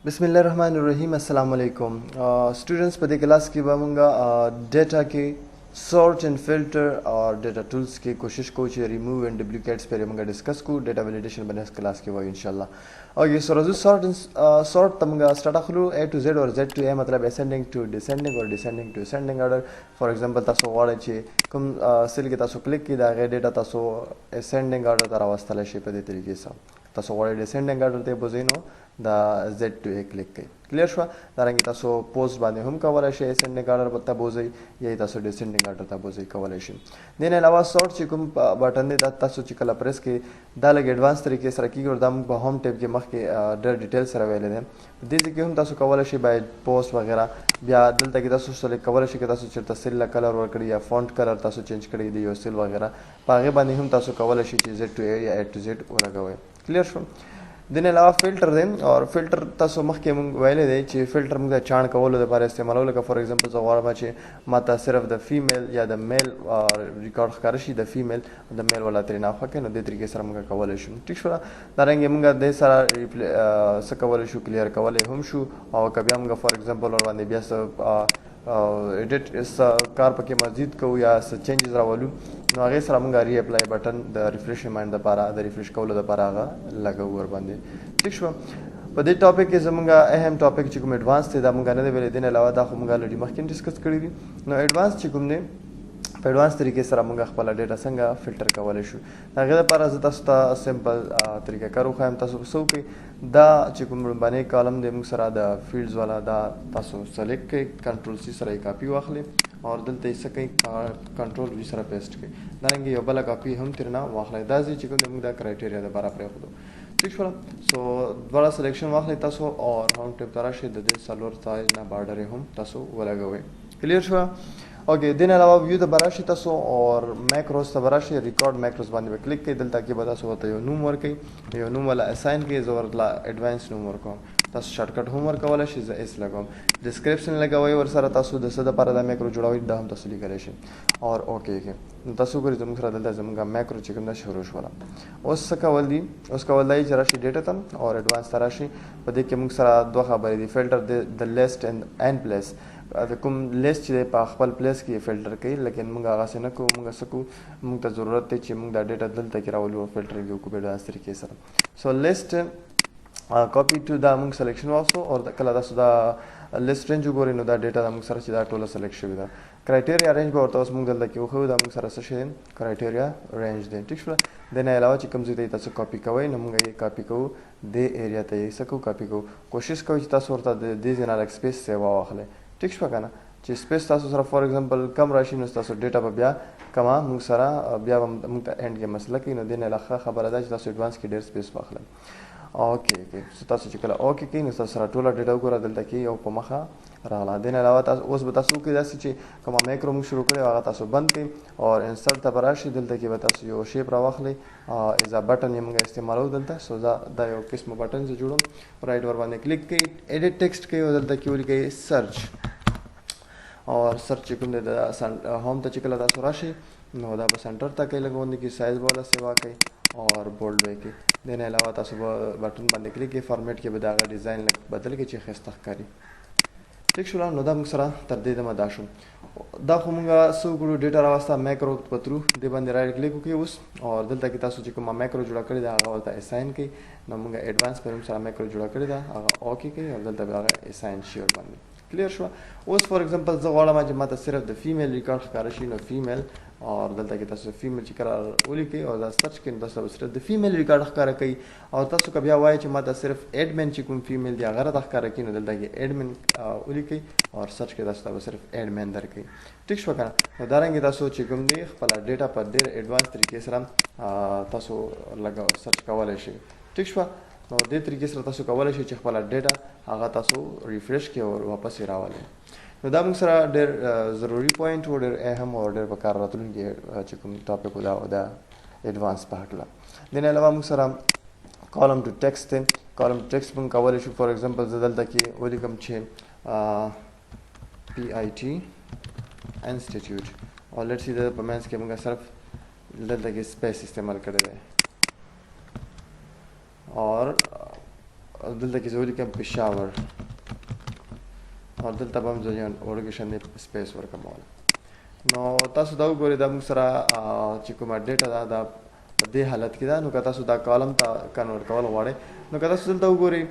बिस्मिल्लाहिर्रहमानिर्रहीम अस्सलाम वालेकुम स्टूडेंट्स पदे क्लास की बामूंगा डेटा के सॉर्ट एंड फिल्टर और डेटा टूल्स की कोशिश को रिमूव एंड डुप्लीकेट्स पर मंगा डिस्कस को डेटा वैलिडेशन बने क्लास के वो इंशाल्लाह और ये सॉर्ट तमंगा स्टार्ट खलू ए टू जेड और जेड टू ए मतलब असेंडिंग टू डिसेंडिंग और descending to ascending order for example तासो वाड़े चे कुम सिल के तासो क्लिक की दागे डेटा तासो असेंडिंग ऑर्डर तारा वास्ता शे पदे तरीके से तासो वाड़े डिसेंडिंग ऑर्डर ते बोझिनो दा जेड टू ए क्लिक कई क्लियर शुआ दारंगी तासो पोस्ट बाने हम कवल शे असेंडिंग ऑर्डर बता बोझई यही तासो डिसेंडिंग ऑर्डर ता बोझई कवल शे देने अलावा सॉर्ट चिकुम बटन दे तासो चिकला प्रेस के दा लगे एडवांस तरीके से रखी और दाम होम टैब के मख के डर डिटेल्स सर अवेलेबल है दे के हम तासो कवल शे बाय पोस्ट वगैरह या दिल तक तासो सेलेक्ट कवल शे के तासो चिरता सिल कलर वर करी या फॉन्ट कलर तासो चेंज करी दी यो सिल वगैरह पागे बाने हम तासो कवल शे जेड टू ए या ए टू जेड और गवे क्लियर शुआ दिन अलावा फिल्टर दें और फिल्टर तासो मख के मुंग वाले दे चे फिल्टर मुंग चाण कवलो दे बारे इस्तेमाल होले का फॉर एग्जांपल जो वार माचे माता सिर्फ द फीमेल या द मेल और रिकॉर्ड करशी द फीमेल द मेल वाला तरीना फके न दे तरीके सर मुंग कवले शु ठीक छोरा दारेंगे मुंग दे सारा स कवले शु क्लियर कवले हम शु और कभी मुंग फॉर एग्जांपल और वाने बियास एडिट इस कार पके मस्जिद को या चेंजेस रावलू नो आगे सर मुंग री apply button the refresh mind the पारा द रिफ्रेश कवलो द पारा लगा वर बंदे ठीक शो पदे टॉपिक के जमंगा अहम टॉपिक चिकुम एडवांस थे दा मुंगा ने वेले दिन अलावा दा मुंगा लडी मखकिन डिस्कस करी दी नो एडवांस चिकुम ने एडवांस तरीके सर मुंगा खपला डेटा संगा फिल्टर कवले शु दागे पारा जता सता सिंपल तरीके करो खाम तासो सो के दा चिकुम बने कॉलम दे मुंग सरा दा फील्ड्स वाला दा तासो सेलेक्ट के कंट्रोल सी सरा कॉपी वाखले और दलते इसके कंट्रोल भी सरा पेस्ट के दारेंगे यो बला कॉपी हम तिरना वाखले दा जी चिकुम दे मुंग दा क्राइटेरिया दा बारा प्रे खुदो ठीक छोरा सो बड़ा सिलेक्शन वाखले तासो और हम टिप तारा शे दे सलोर साइज ना बॉर्डर हम तासो वाला गवे क्लियर छोरा ओके दिन अलावा व्यू द बराशी तासो और मैक्रोस द बराशी रिकॉर्ड मैक्रोस बांधे पे क्लिक के दिल ताकि बता सो होता है नूम वर्क यो नूम वाला असाइन के जोर ला एडवांस नूम वर्क तासो शॉर्टकट होमवर्क वाला शी इस लगाम डिस्क्रिप्शन लगा हुआ और सारा तासो दस द पारा द मैक्रो जुड़ा हुई द हम तसली करे शे और ओके के तासो करी तुम खरा दल जमगा मैक्रो चिकन द शुरू वाला उसका वल्दी उसका वल्दी जराशी डेटा तम और एडवांस तराशी पदे के मुंग सरा दो खबर दी filter the list and place कुम लिस्ट दे पा खपल प्लेस की फिल्टर कई लेकिन मुंगा आगा से न को मुंगा सकू मुंग त जरूरत है चे मुंग दा डेटा दल तक रावलो फिल्टर के को बेडा तरीके सर so list copy to the मुंग सिलेक्शन आल्सो और कला दा सुदा लिस्ट रेंज गोरे नो दा डेटा दा मुंग सर चिदा टोला सिलेक्शन विदा क्राइटेरिया रेंज बो तो मुंग दल तक को दा मुंग सर सेशन क्राइटेरिया रेंज दे ठीक है देन अलावा ची कम जुदे तस कॉपी कवई न मुंग ये कॉपी को दे एरिया ते सकू कॉपी को कोशिश को चिता सोरता दे जना स्पेस से वाखले ठीक शो का ना ची स्पेस तासो सरा फॉर एग्जांपल कम राशि न तासो डेटा पे बिया कमा मुंग सरा बिया मुंग एंड के मसला की न दिन लखा खबर अदा तासो एडवांस की डेर स्पेस वाखले ओके ओके सो तासो चिकला ओके की न सरा टोला डेटा को दल तक ओ पमखा राला दिन अलावा तास ओस बतासो के जैसे ची कमा मैक्रो मुंग शुरू करे वाला तासो बंद के और इंसर्ट तबराशी दल तक बतासो यो शेप राखले इज अ बटन ये मुंग इस्तेमाल हो दलता सो दा यो किस्म बटन से जुड़ो राइट वर बने क्लिक के एडिट टेक्स्ट के दल तक के सर्च और सर्च चिकन दे होम त चिकला दा राशि नो दा सेंटर तक लगोंदी की साइज वाला सेवा के और बोल्ड वे के देने अलावा तासो बटन बंद क्लिक के फॉर्मेट के बदागा डिजाइन बदल के चे खस्ता करी ठीक शुला नो दा मुसरा तरदे द मदाशु दा खुमगा सो गुडू डेटा रास्ता मैक्रो पत्रू दे बंद राइट क्लिक के उस और दल तक तासो चिको मैक्रो जुड़ा कर दा होता असाइन के नमुगा एडवांस पर मुसरा मैक्रो जुड़ा कर दा ओके के और दल तक असाइन श्योर बंद क्लियर शो उस फॉर एग्जांपल जो वाला माजे माता सिर्फ द फीमेल रिकॉर्ड करशी नो फीमेल और दलता के तासो फीमेल चिकरा ओली के और सर्च के तासो सिर्फ द फीमेल रिकॉर्ड कर कई और तासो कभी आवाज च माता सिर्फ एडमिन चिकुम फीमेल दिया गरत कर की नो दलता के एडमिन ओली के और सर्च के तासो सिर्फ एडमिन दर के ठीक शो का उदाहरण के तासो चिकुम दे पला डेटा पर देर एडवांस तरीके से तासो लगा सर्च का वाले शे ठीक शो नो दे तरीके से तासो कवले शे चखपला डेटा आगा तासो रिफ्रेश के और वापस इरावाले नो दा मुंग सरा डेर जरूरी पॉइंट और डेर अहम और डेर बकार रतुन के चिकुम टॉपिक उदा एडवांस पार्टला देन अलावा मुंग सरा column to text column to text मुंग कवले शे फॉर एग्जांपल जदल तक ओली कम छे PIT इंस्टीट्यूट और लेट्स सी द परमेंस के मुंग सिर्फ दल तक स्पेस इस्तेमाल कर दे और دلته کې زه ولیکم پېښور او دلته به هم زه یو وړوکی شان سپیس ورکړم. نو تاسو دا وګورئ دا موږ سره چې کومه ډیټا ده دا په دې حالت کې ده. نو که تاسو دا کالم ته کنورټ کول غواړئ نو که تاسو دلته وګورئ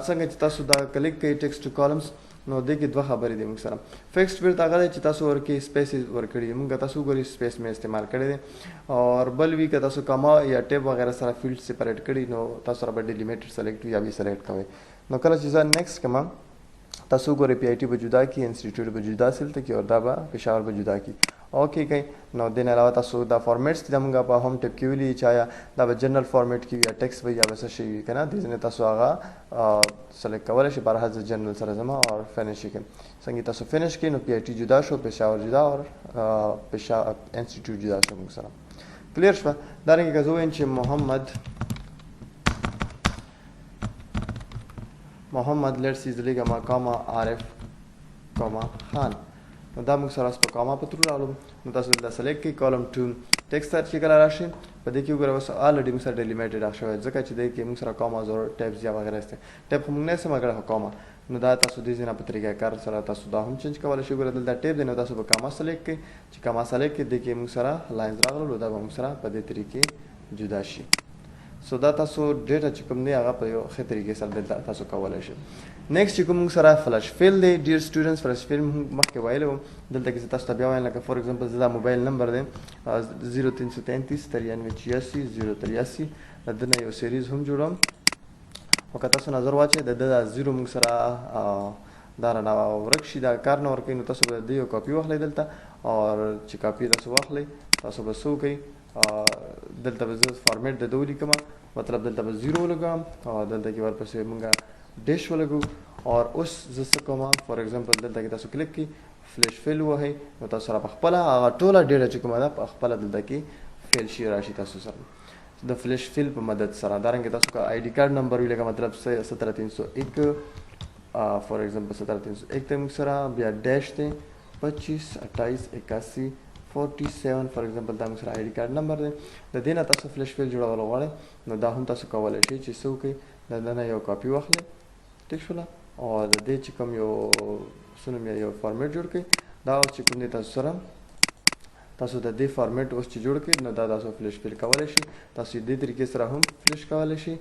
څنګه چې تاسو دا کلیک کوئ ټیکسټ ټو کالمز نو دې کې دوه خبرې دي موږ سره. فکسډ ویډت هغه دی چې تاسو ورکې سپیس ورکړي دي. موږ تاسو وګورئ سپیس مې استعمال کړی دی. اور بل وي که تاسو کما یا ټیب وغیرہ سره فیلډ سپریټ کړي نو تاسو سره به ډیلیمیټډ سلیکټ وي یا به سلیکټ کوئ. نو کله چې زه نیکسټ کوم تاسو وګورئ پی آی ټي به جدا کی، انسټیټیوټ به جدا سلته کی، اور دا به پېښور به جدا کی. اوکې کوي. نو دې نه علاوه تاسو دا فارمیټس دي موږ په هوم ټیب کې ویلي چې آیا دا به جنرال فارمیټ کې یا ټیکسټ به یا به څه شي وي که نه دې ځینې تاسو هغه سلیکټ کولی شئ. بهرحال زه جنرال سره ځم اور فینش یې کوم. څنګه تاسو فینش کړئ نو پی آی ټي جدا شو، پېښور جدا اور انسټیټیوټ جدا شو موږ سره. کلیر شوه. دارنګه که زه ووایم چې محمد لیټس سي زه لیکم کاما عارف کاما خان. نو دا موږ سره په کاما په ترو راغلو. نو تاسو دلته سلیکټ کړئ کالم ټو ټیکسټ سره چې کله راشي په دې کې وګورئ اوس الریډي موږ سره ډیلیمیټډ راشوی ځکه چې دې کې موږ سره کاماز او ټیبز یا وغیرہ استه. ټیب خو موږ نه استعمال کړی خو کاما. نو دا تاسو دې ځینه په طریقه کار سره تاسو دا هم چینج کولی شئ. وګورئ دلته ټیب دی نو تاسو به کاما سلیکټ کړئ. چې کاما سلیکټ کړئ دې کې موږ سره لاینز راغلل دا به موږ سره په دې طریقې جدا شي. سو دا تاسو ډیټا چې کوم دی هغه په یو ښه طریقې سره دلته تاسو کولی شئ. نیکسټ چې کوم موږ سره فلش فیل دی ډیر سټوډنټس فلش فیل مخکې ویلی وم دلته کې زه تاسو ته بیا وایم لکه فور ایگزامپل زه دا موبایل نمبر دی 0333938083 د ده نه یو سیریز هم جوړوم. او که تاسو نظر واچئ د ده دا زیرو موږ سره دا رانه ورک شي دا کار نه ورکوي نو تاسو به د یو کاپي واخلئ دلته اور چې کاپي تاسو واخلئ تاسو به څه وکئ دلته به زه فارمیټ د ده ولیکم مطلب دلته به زیرو ولګوم او دلته کې ورپسې موږ ډیش ولګو. اور اوس زه څه کوم فار ایگزامپل دلته کې تاسو کلیک کړئ فلش فیل ووهئ نو تاسو سره په خپله هغه ټوله ډیټا چې کومه ده په خپله دلته کې فیل شي راشي تاسو سره د فلش فیل په مدد سره. دارنګه تاسو که آی ډي کارډ نمبر وي لکه مطلب 17301 فار ایگزامپل 17301 ته موږ سره بیا ډیش دی 25 28 81 47 فار ایگزامپل دا موږ سره آی ډي کارډ نمبر دی. د دې نه تاسو فلش فیل جوړول غواړئ نو دا هم تاسو کولی شئ چې څه وکړئ د ده نه یو کاپي واخلئ ټیک شوله او د دې چې کوم یو څه نوم یو فارمیټ جوړ کړئ دا اوس چې کوم دی تاسو سره تاسو د دې فارمیټ اوس چې جوړ کړئ نو دا تاسو فلش فیل کولی شئ. تاسو دې طریقې سره هم فلش کولی شئ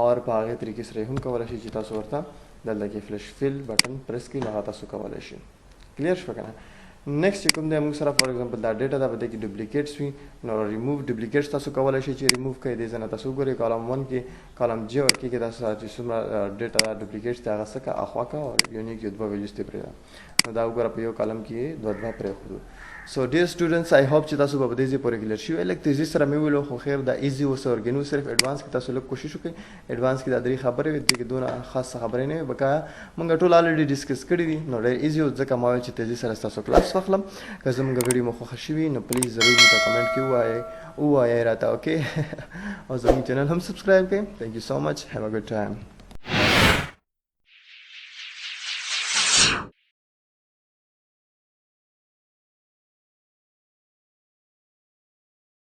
اور په هغې طریقې سره هم کولی شئ چې تاسو ورته دلته کې فلش فیل بټن پریس کړئ نو هغه تاسو کولی شئ. کلیر شوه که نه. نیکسټ چې کوم دی موږ سره فار ایگزامپل دا ډیټا ده په دې کې ډوپلیکیټس وي نو ریموو ډوپلیکیټس تاسو کولی شئ چې ریموو کړئ. دې ځای نه تاسو وګورئ کالم 1 کې کالم جی او کې تاسو چې څومره ډیټا ډوپلیکیټس دی هغه څه کړه اخوا کړه او یونیک یو دوه ویلیوز دې پرېږده نو دا وګوره په یو کالم کې دوه پرېښودو. سو ډیر سټوډنټس آی هوپ چې تاسو به په دې ځای پورې کلیر شوي لږ تیزي سره مې وویلو خو خیر دا ایزي اوس ورګنو صرف ایډوانس کې تاسو لږ کوشش وکړئ. ایډوانس کې دا درې خبرې وي دې کې دونه خاص خبرې نه وي بقایا موږ ټول الریډي ډسکس کړي دي نو ډېر ایزي ځکه ما ویل چې تیزي سره ستاسو کلاس واخلم. که زموږ ویډیو مو خوښه شوي نو پلیز ضرور موږ ته کمنټ کې ووایئ راته اوکې او زموږ چینل هم سبسکرایب کړئ. تھینک یو سو مچ هیو ا ګډ ټایم.